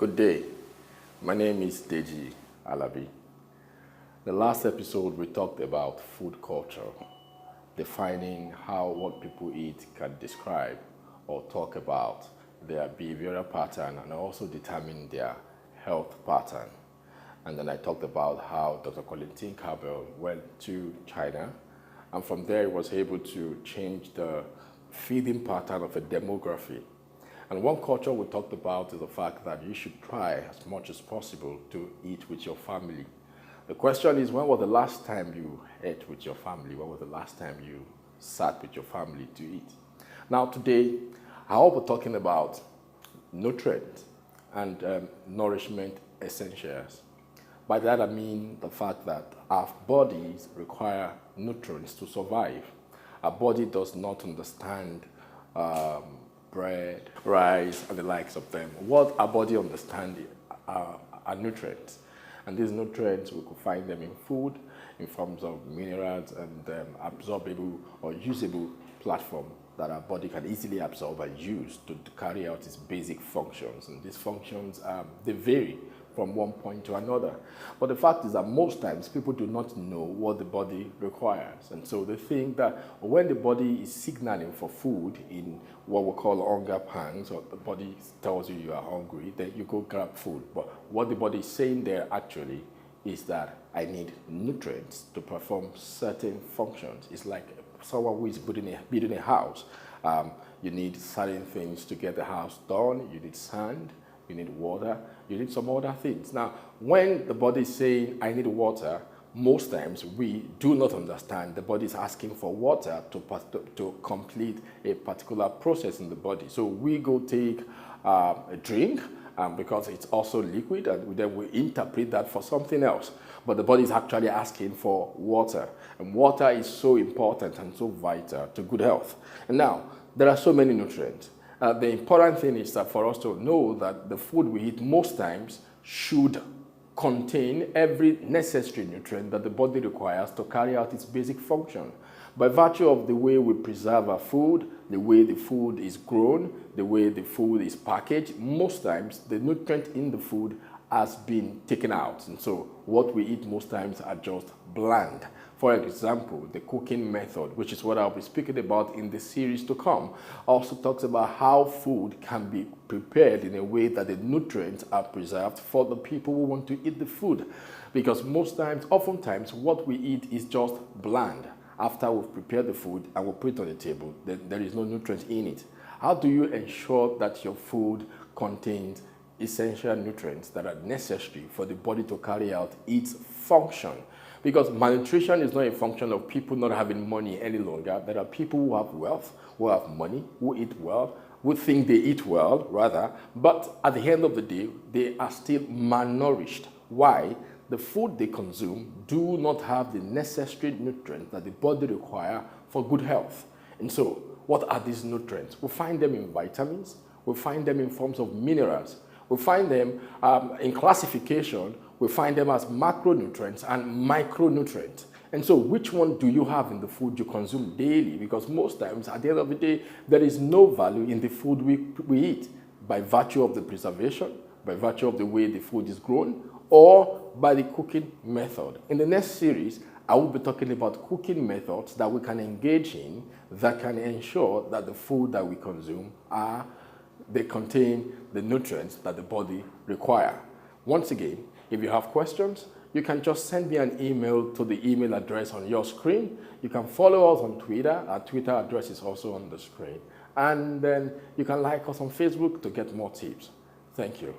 Good day. My name is Deji Alabi. The last episode we talked about food culture, defining how what people eat can describe or talk about their behavioral pattern and also determine their health pattern. And then I talked about how Dr. Colintin Cabell went to China, and from there he was able to change the feeding pattern of a demography. And one culture we talked about is the fact that you should try as much as possible to eat with your family. The question is, when was the last time you ate with your family? When was the last time you sat with your family to eat? Now today, I hope we're talking about nutrients and nourishment essentials. By that I mean the fact that our bodies require nutrients to survive. Our body does not understand bread, rice, and the likes of them. What our body understands are nutrients. And these nutrients, we could find them in food, in forms of minerals and absorbable or usable platform that our body can easily absorb and use to carry out its basic functions. And these functions, they vary from one point to another. But the fact is that most times people do not know what the body requires. And so they think that when the body is signaling for food in what we call hunger pangs, or the body tells you you are hungry, then you go grab food. But what the body is saying there actually is that I need nutrients to perform certain functions. It's like someone who is building a house. You need certain things to get the house done. You need sand, you need water, you need some other things. Now, when the body is saying, I need water, most times we do not understand the body is asking for water to complete a particular process in the body. So we go take a drink because it's also liquid, and then we interpret that for something else. But the body is actually asking for water. And water is so important and so vital to good health. And now, there are so many nutrients. The important thing is that for us to know that the food we eat most times should contain every necessary nutrient that the body requires to carry out its basic function. By virtue of the way we preserve our food, the way the food is grown, the way the food is packaged, most times the nutrient in the food has been taken out. And so what we eat most times are just bland. For example, the cooking method, which is what I'll be speaking about in the series to come, also talks about how food can be prepared in a way that the nutrients are preserved for the people who want to eat the food. Because oftentimes, what we eat is just bland. After we've prepared the food and we put it on the table, then there is no nutrients in it. How do you ensure that your food contains essential nutrients that are necessary for the body to carry out its function? Because malnutrition is not a function of people not having money any longer. There are people who have wealth, who have money, who eat well, who think they eat well, rather, but at the end of the day, they are still malnourished. Why? The food they consume do not have the necessary nutrients that the body requires for good health. And so, what are these nutrients? We find them in vitamins, we find them in forms of minerals, we find them in classification, we find them as macronutrients and micronutrients. And so which one do you have in the food you consume daily? Because most times, at the end of the day, there is no value in the food we eat by virtue of the preservation, by virtue of the way the food is grown, or by the cooking method. In the next series, I will be talking about cooking methods that we can engage in that can ensure that the food that we consume they contain the nutrients that the body requires. Once again, if you have questions, you can just send me an email to the email address on your screen. You can follow us on Twitter. Our Twitter address is also on the screen. And then you can like us on Facebook to get more tips. Thank you.